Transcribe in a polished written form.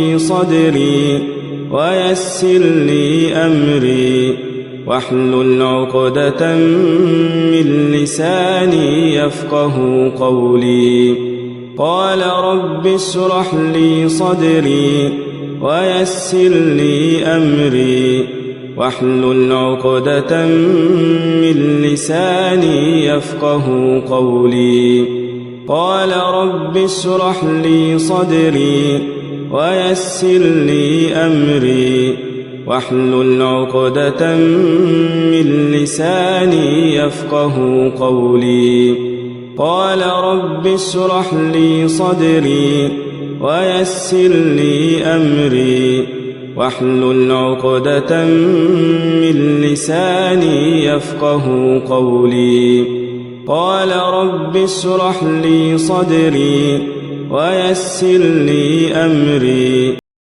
لي صدري ويسر لي أمري واحلل عقدة من لساني يفقه قولي. قال رب اشرح لي صدري ويسر لي أمري واحلل عقدة من لساني يفقه قولي. قال رب اشرح لي صدري ويسر لي أمري واحلل عقدة من لساني يفقه قولي. قال رب اشرح لي صدري ويسر لي أمري واحلل عقدة من لساني يفقه قولي. قال رب اشرح لي صدري ويسر لي أمري